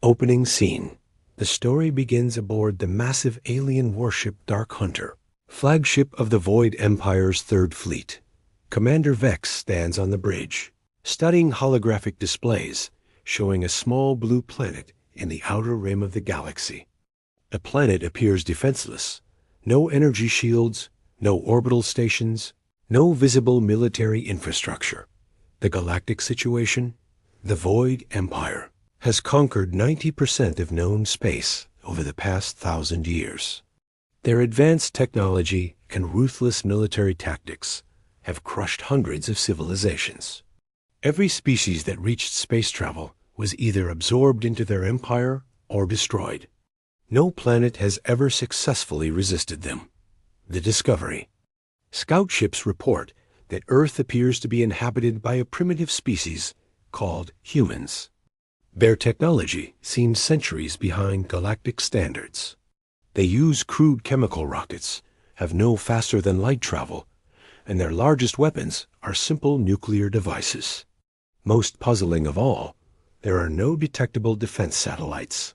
Opening scene. The story begins aboard the massive alien warship Dark Hunter, flagship of the Void Empire's Third Fleet. Commander Vex stands on the bridge, studying holographic displays showing a small blue planet in the outer rim of the galaxy. The planet appears defenseless. No energy shields, no orbital stations, no visible military infrastructure. The galactic situation? The Void Empire has conquered 90% of known space over the past 1,000 years. Their advanced technology and ruthless military tactics have crushed hundreds of civilizations. Every species that reached space travel was either absorbed into their empire or destroyed. No planet has ever successfully resisted them. The Discovery. Scout ships report that Earth appears to be inhabited by a primitive species called humans. Their technology seems centuries behind galactic standards. They use crude chemical rockets, have no faster-than-light travel, and their largest weapons are simple nuclear devices. Most puzzling of all, there are no detectable defense satellites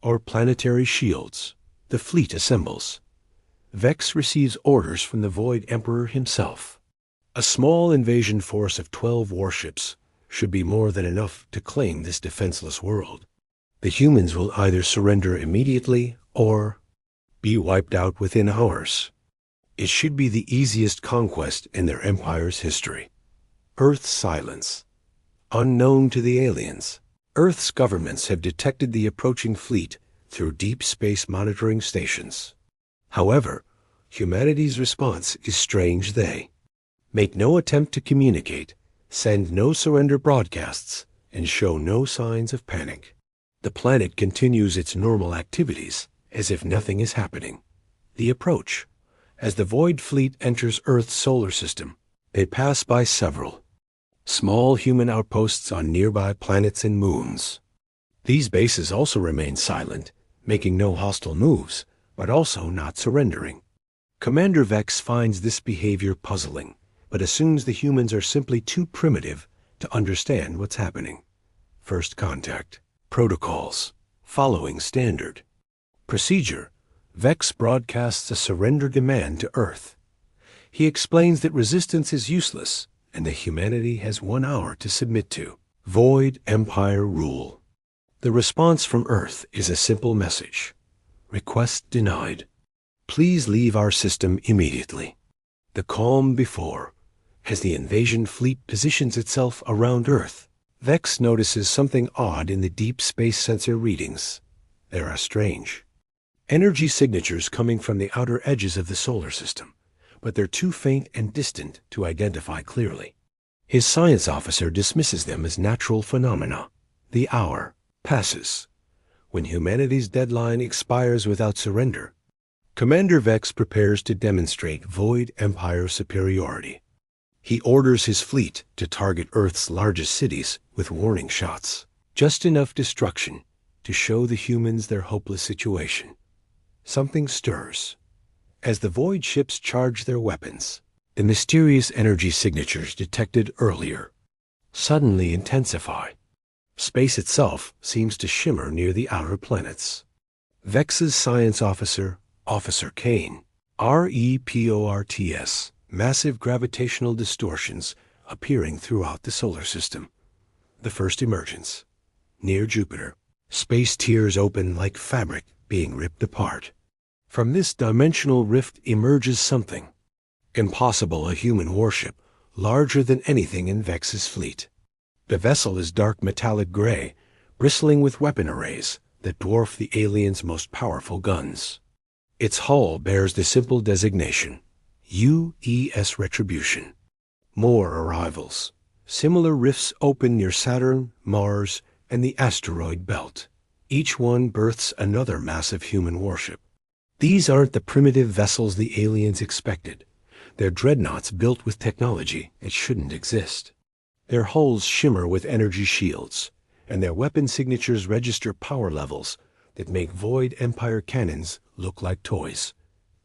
or planetary shields. The fleet assembles. Vex receives orders from the Void Emperor himself. A small invasion force of 12 warships should be more than enough to claim this defenseless world. The humans will either surrender immediately or be wiped out within hours. It should be the easiest conquest in their empire's history. Earth's silence. Unknown to the aliens, Earth's governments have detected the approaching fleet through deep space monitoring stations. However, humanity's response is strange. They make no attempt to communicate, send no surrender broadcasts, and show no signs of panic. The planet continues its normal activities as if nothing is happening. The approach. As the Void Fleet enters Earth's solar system, they pass by several small human outposts on nearby planets and moons. These bases also remain silent, making no hostile moves, but also not surrendering. Commander Vex finds this behavior puzzling, but assumes the humans are simply too primitive to understand what's happening. First contact. Protocols. Following standard. Procedure. Vex broadcasts a surrender demand to Earth. He explains that resistance is useless and that humanity has 1 hour to submit to. Void Empire rule. The response from Earth is a simple message. Request denied. Please leave our system immediately. The calm before. As the invasion fleet positions itself around Earth, Vex notices something odd in the deep space sensor readings. They are strange. Energy signatures coming from the outer edges of the solar system, but they're too faint and distant to identify clearly. His science officer dismisses them as natural phenomena. The hour passes. When humanity's deadline expires without surrender, Commander Vex prepares to demonstrate Void Empire superiority. He orders his fleet to target Earth's largest cities with warning shots, just enough destruction to show the humans their hopeless situation. Something stirs. As the Void ships charge their weapons, the mysterious energy signatures detected earlier suddenly intensify. Space itself seems to shimmer near the outer planets. Vex's science officer, Officer Kane, REPORTS, massive gravitational distortions appearing throughout the solar system. The first emergence. Near Jupiter, space tears open like fabric being ripped apart. From this dimensional rift emerges something. Impossible, a human warship, larger than anything in Vex's fleet. The vessel is dark metallic gray, bristling with weapon arrays that dwarf the aliens' most powerful guns. Its hull bears the simple designation, UES Retribution. More arrivals. Similar rifts open near Saturn, Mars, and the asteroid belt. Each one births another massive human warship. These aren't the primitive vessels the aliens expected. They're dreadnoughts built with technology that shouldn't exist. Their hulls shimmer with energy shields, and their weapon signatures register power levels that make Void Empire cannons look like toys.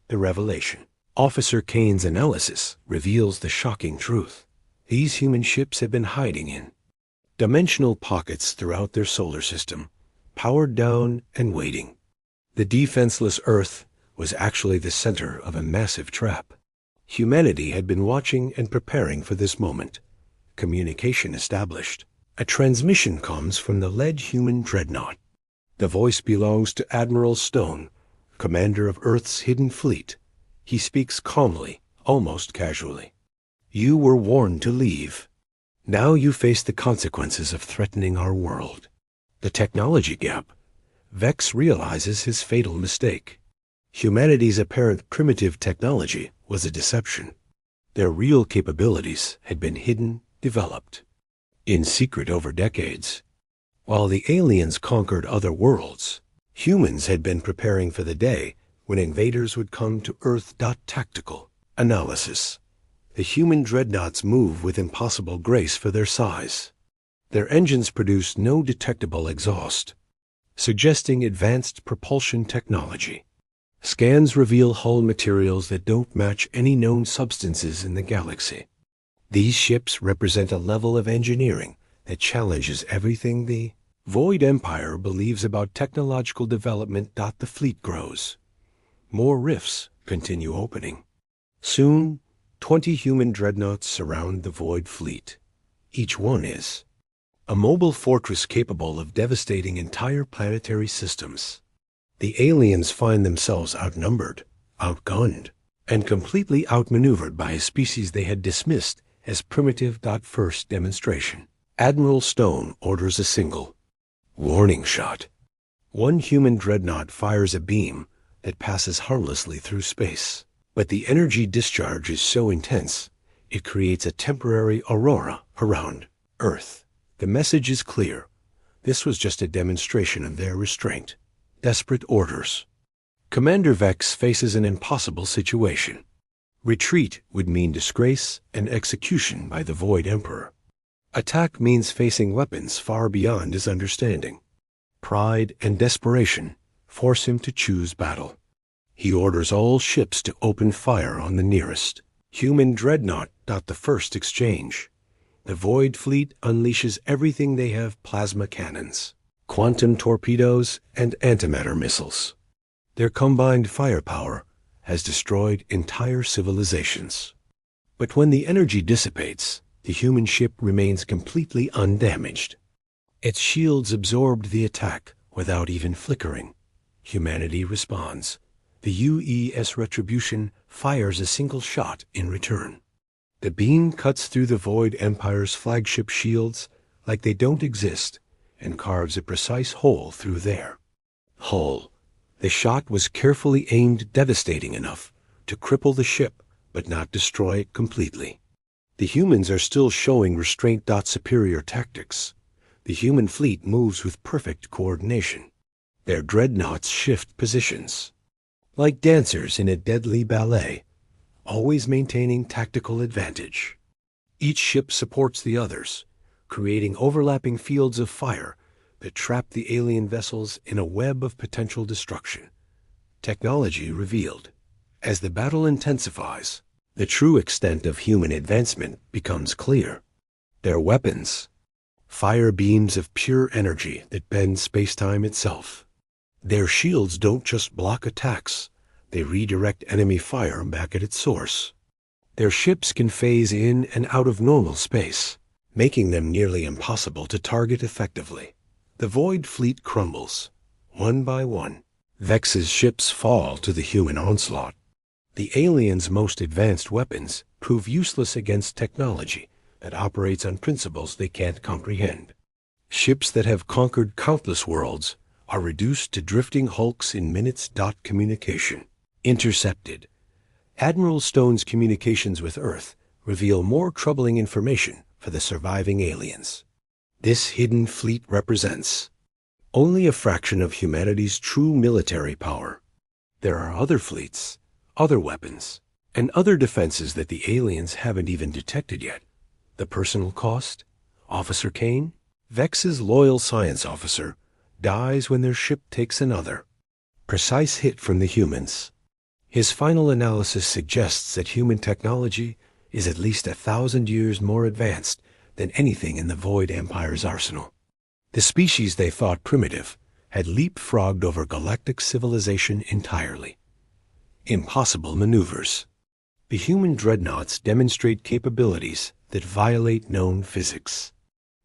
The revelation. Officer Kane's analysis reveals the shocking truth. These human ships have been hiding in dimensional pockets throughout their solar system, powered down and waiting. The defenseless Earth was actually the center of a massive trap. Humanity had been watching and preparing for this moment. Communication established. A transmission comes from the lead human Dreadnought. The voice belongs to Admiral Stone, commander of Earth's hidden fleet. He speaks calmly, almost casually. You were warned to leave. Now you face the consequences of threatening our world. The technology gap. Vex realizes his fatal mistake. Humanity's apparent primitive technology was a deception. Their real capabilities had been hidden, developed in secret over decades. While the aliens conquered other worlds, humans had been preparing for the day when invaders would come to Earth. Tactical analysis. The human dreadnoughts move with impossible grace for their size. Their engines produce no detectable exhaust, suggesting advanced propulsion technology. Scans reveal hull materials that don't match any known substances in the galaxy. These ships represent a level of engineering that challenges everything the Void Empire believes about technological development. The fleet grows. More rifts continue opening. Soon, 20 human dreadnoughts surround the Void fleet. Each one is a mobile fortress capable of devastating entire planetary systems. The aliens find themselves outnumbered, outgunned, and completely outmaneuvered by a species they had dismissed as primitive. First demonstration. Admiral Stone orders a single warning shot. One human dreadnought fires a beam that passes harmlessly through space, but the energy discharge is so intense it creates a temporary aurora around Earth. The message is clear. This was just a demonstration of their restraint. Desperate orders. Commander Vex faces an impossible situation. Retreat would mean disgrace and execution by the Void Emperor. Attack means facing weapons far beyond his understanding. Pride and desperation force him to choose battle. He orders all ships to open fire on the nearest human dreadnought. The first exchange. The Void fleet unleashes everything they have: plasma cannons, quantum torpedoes, and antimatter missiles. Their combined firepower has destroyed entire civilizations. But when the energy dissipates, the human ship remains completely undamaged. Its shields absorbed the attack without even flickering. Humanity responds. The UES Retribution fires a single shot in return. The beam cuts through the Void Empire's flagship shields like they don't exist and carves a precise hole through their hull. The shot was carefully aimed, devastating enough to cripple the ship but not destroy it completely. The humans are still showing restraint. Superior tactics. The human fleet moves with perfect coordination. Their dreadnoughts shift positions like dancers in a deadly ballet, always maintaining tactical advantage. Each ship supports the others, creating overlapping fields of fire that trap the alien vessels in a web of potential destruction. Technology revealed. As the battle intensifies, the true extent of human advancement becomes clear. Their weapons, fire beams of pure energy that bend spacetime itself. Their shields don't just block attacks, they redirect enemy fire back at its source. Their ships can phase in and out of normal space, making them nearly impossible to target effectively. The Void fleet crumbles, one by one. Vex's ships fall to the human onslaught. The aliens' most advanced weapons prove useless against technology that operates on principles they can't comprehend. Ships that have conquered countless worlds are reduced to drifting hulks in minutes. Communication intercepted. Admiral Stone's communications with Earth reveal more troubling information for the surviving aliens. This hidden fleet represents only a fraction of humanity's true military power. There are other fleets, other weapons, and other defenses that the aliens haven't even detected yet. The personal cost? Officer Kane, Vex's loyal science officer, dies when their ship takes another precise hit from the humans. His final analysis suggests that human technology is at least 1,000 years more advanced than anything in the Void Empire's arsenal. The species they thought primitive had leapfrogged over galactic civilization entirely. Impossible maneuvers. The human dreadnoughts demonstrate capabilities that violate known physics.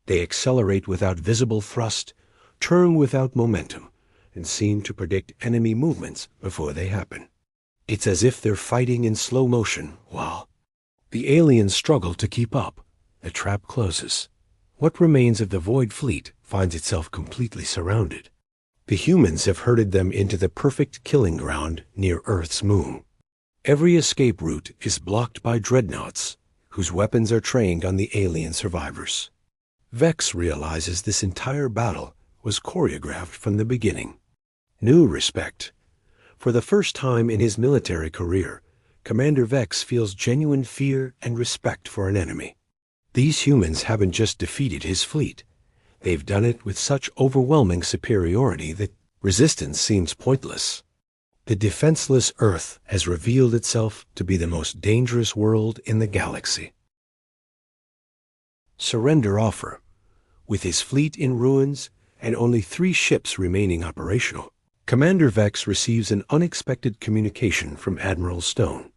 They accelerate without visible thrust, turn without momentum, and seem to predict enemy movements before they happen. It's as if they're fighting in slow motion while the aliens struggle to keep up. The trap closes. What remains of the Void Fleet finds itself completely surrounded. The humans have herded them into the perfect killing ground near Earth's moon. Every escape route is blocked by dreadnoughts, whose weapons are trained on the alien survivors. Vex realizes this entire battle was choreographed from the beginning. New respect. For the first time in his military career, Commander Vex feels genuine fear and respect for an enemy. These humans haven't just defeated his fleet. They've done it with such overwhelming superiority that resistance seems pointless. The defenseless Earth has revealed itself to be the most dangerous world in the galaxy. Surrender offer. With his fleet in ruins and only 3 ships remaining operational, Commander Vex receives an unexpected communication from Admiral Stone.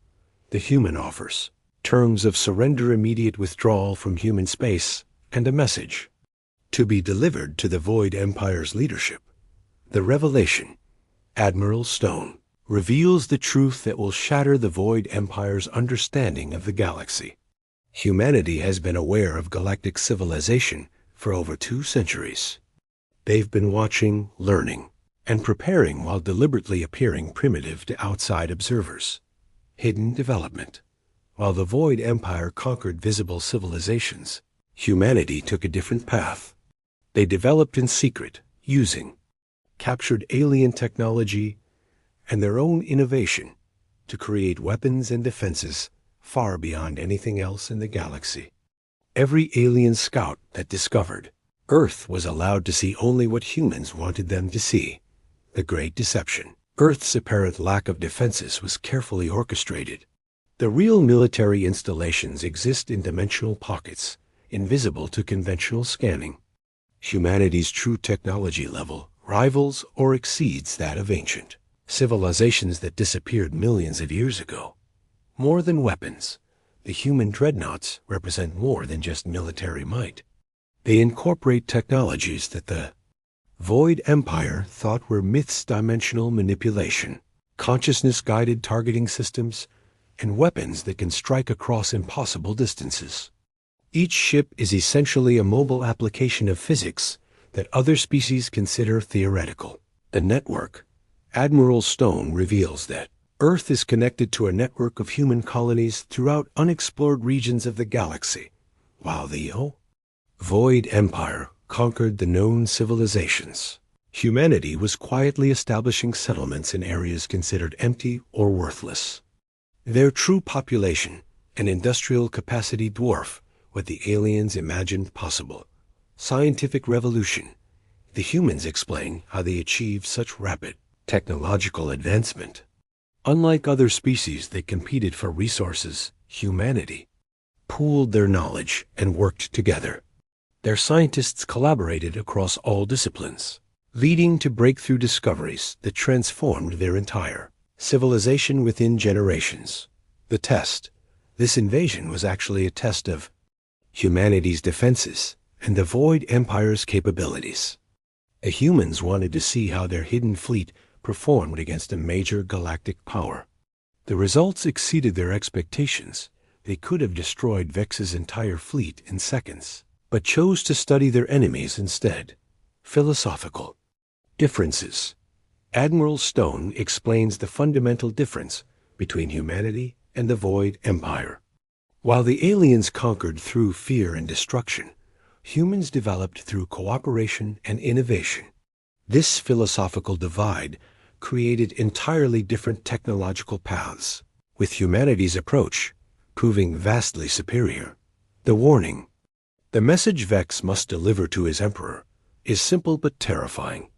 The human offers terms of surrender, immediate withdrawal from human space, and a message to be delivered to the Void Empire's leadership. The revelation. Admiral Stone reveals the truth that will shatter the Void Empire's understanding of the galaxy. Humanity has been aware of galactic civilization for over 2 centuries. They've been watching, learning, and preparing while deliberately appearing primitive to outside observers. Hidden development. While the Void Empire conquered visible civilizations, humanity took a different path. They developed in secret, using captured alien technology and their own innovation to create weapons and defenses far beyond anything else in the galaxy. Every alien scout that discovered Earth was allowed to see only what humans wanted them to see. The Great Deception. Earth's apparent lack of defenses was carefully orchestrated. The real military installations exist in dimensional pockets, invisible to conventional scanning. Humanity's true technology level rivals or exceeds that of ancient civilizations that disappeared millions of years ago. More than weapons, the human dreadnoughts represent more than just military might. They incorporate technologies that the Void Empire thought were myths: dimensional manipulation, consciousness-guided targeting systems, and weapons that can strike across impossible distances. Each ship is essentially a mobile application of physics that other species consider theoretical. The network. Admiral Stone reveals that Earth is connected to a network of human colonies throughout unexplored regions of the galaxy, while the Void Empire conquered the known civilizations. Humanity was quietly establishing settlements in areas considered empty or worthless. Their true population and industrial capacity dwarf what the aliens imagined possible. Scientific revolution. The humans explain how they achieved such rapid technological advancement. Unlike other species that competed for resources, humanity pooled their knowledge and worked together. Their scientists collaborated across all disciplines, leading to breakthrough discoveries that transformed their entire civilization within generations. The test. This invasion was actually a test of humanity's defenses and the Void Empire's capabilities. The humans wanted to see how their hidden fleet performed against a major galactic power. The results exceeded their expectations. They could have destroyed Vex's entire fleet in seconds, but chose to study their enemies instead. Philosophical differences. Admiral Stone explains the fundamental difference between humanity and the Void Empire. While the aliens conquered through fear and destruction, humans developed through cooperation and innovation. This philosophical divide created entirely different technological paths, with humanity's approach proving vastly superior. The warning. The message Vex must deliver to his emperor is simple but terrifying.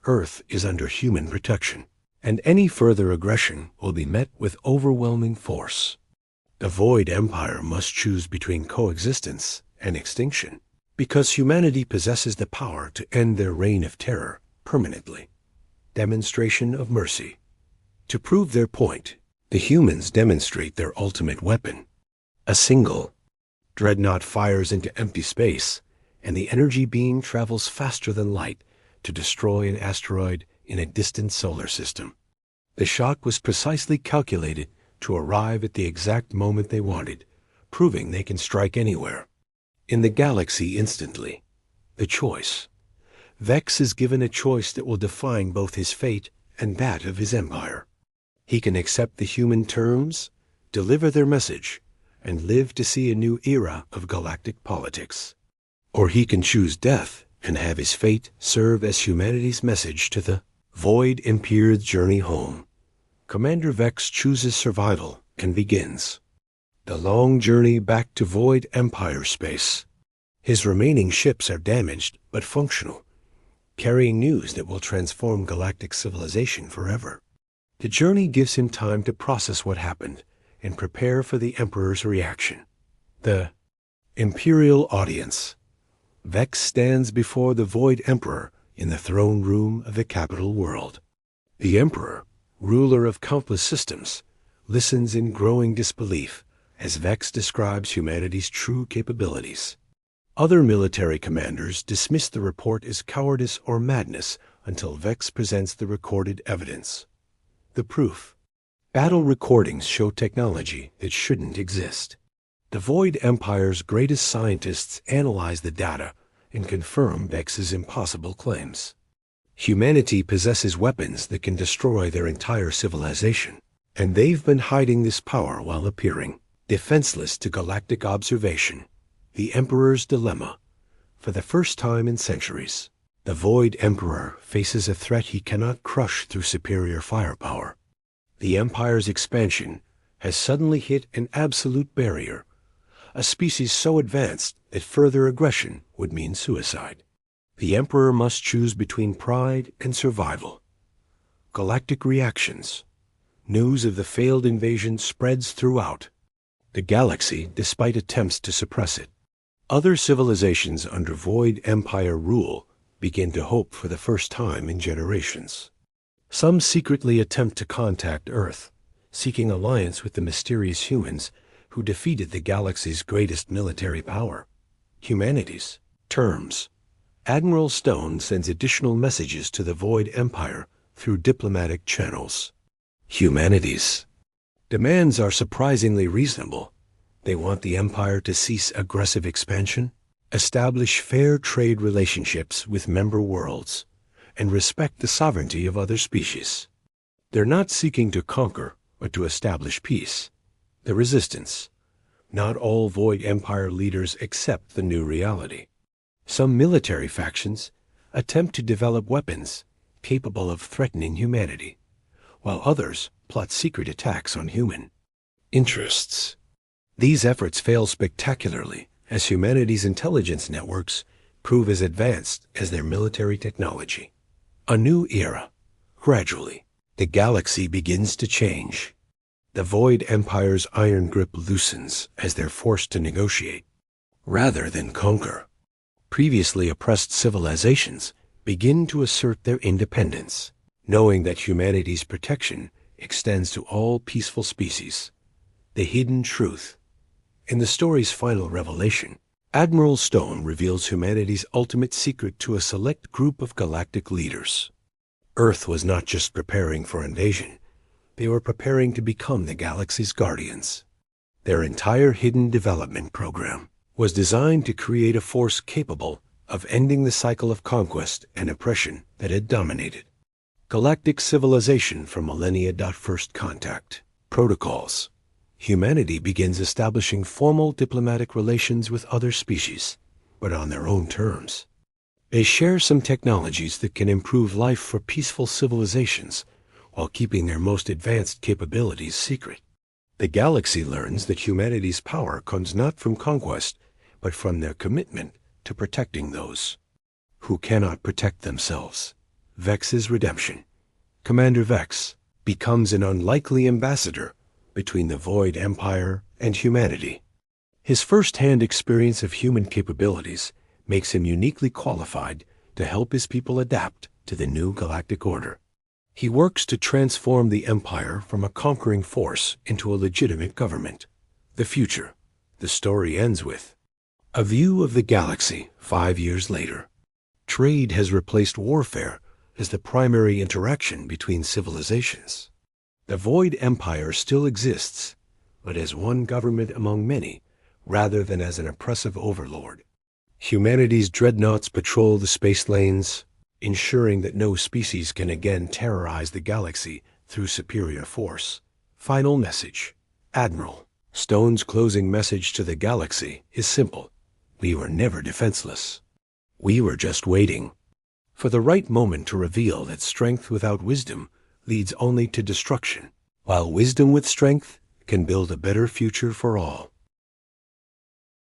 Earth is under human protection, and any further aggression will be met with overwhelming force. The Void Empire must choose between coexistence and extinction, because humanity possesses the power to end their reign of terror permanently. Demonstration of mercy. To prove their point, the humans demonstrate their ultimate weapon. A single Dreadnought fires into empty space, and the energy beam travels faster than light to destroy an asteroid in a distant solar system. The shot was precisely calculated to arrive at the exact moment they wanted, proving they can strike anywhere. In the galaxy instantly. The choice. Vex is given a choice that will define both his fate and that of his empire. He can accept the human terms, deliver their message, and live to see a new era of galactic politics. Or he can choose death and have his fate serve as humanity's message to the Void Empire's journey home. Commander Vex chooses survival and begins the long journey back to Void Empire space. His remaining ships are damaged but functional, carrying news that will transform galactic civilization forever. The journey gives him time to process what happened and prepare for the Emperor's reaction. The Imperial Audience. Vex stands before the Void Emperor in the throne room of the capital world. The Emperor, ruler of countless systems, listens in growing disbelief as Vex describes humanity's true capabilities. Other military commanders dismiss the report as cowardice or madness until Vex presents the recorded evidence. The proof. Battle recordings show technology that shouldn't exist. The Void Empire's greatest scientists analyze the data and confirm Vex's impossible claims. Humanity possesses weapons that can destroy their entire civilization, and they've been hiding this power while appearing defenseless to galactic observation. The Emperor's Dilemma. For the first time in centuries, the Void Emperor faces a threat he cannot crush through superior firepower. The Empire's expansion has suddenly hit an absolute barrier, a species so advanced that further aggression would mean suicide. The Emperor must choose between pride and survival. Galactic reactions. News of the failed invasion spreads throughout the galaxy despite attempts to suppress it. Other civilizations under Void Empire rule begin to hope for the first time in generations. Some secretly attempt to contact Earth, seeking alliance with the mysterious humans who defeated the galaxy's greatest military power. Humanity's terms. Admiral Stone sends additional messages to the Void Empire through diplomatic channels. Humanity's demands are surprisingly reasonable. They want the Empire to cease aggressive expansion, establish fair trade relationships with member worlds, and respect the sovereignty of other species. They're not seeking to conquer, but to establish peace. The resistance. Not all Void Empire leaders accept the new reality. Some military factions attempt to develop weapons capable of threatening humanity, while others plot secret attacks on human interests. These efforts fail spectacularly as humanity's intelligence networks prove as advanced as their military technology. A new era. Gradually, the galaxy begins to change. The Void Empire's iron grip loosens as they're forced to negotiate, rather than conquer. Previously oppressed civilizations begin to assert their independence, knowing that humanity's protection extends to all peaceful species. The hidden truth. In the story's final revelation, Admiral Stone reveals humanity's ultimate secret to a select group of galactic leaders. Earth was not just preparing for invasion. They were preparing to become the galaxy's guardians. Their entire hidden development program was designed to create a force capable of ending the cycle of conquest and oppression that had dominated galactic civilization from millennia. First contact. Protocols. Humanity begins establishing formal diplomatic relations with other species, but on their own terms. They share some technologies that can improve life for peaceful civilizations while keeping their most advanced capabilities secret. The galaxy learns that humanity's power comes not from conquest, but from their commitment to protecting those who cannot protect themselves. Vex's redemption. Commander Vex becomes an unlikely ambassador between the Void Empire and humanity. His first-hand experience of human capabilities makes him uniquely qualified to help his people adapt to the new galactic order. He works to transform the Empire from a conquering force into a legitimate government. The future. The story ends with a view of the galaxy 5 years later. Trade has replaced warfare as the primary interaction between civilizations. The Void Empire still exists, but as one government among many, rather than as an oppressive overlord. Humanity's dreadnoughts patrol the space lanes, ensuring that no species can again terrorize the galaxy through superior force. Final message. Admiral Stone's closing message to the galaxy is simple. We were never defenseless. We were just waiting for the right moment to reveal that strength without wisdom leads only to destruction, while wisdom with strength can build a better future for all.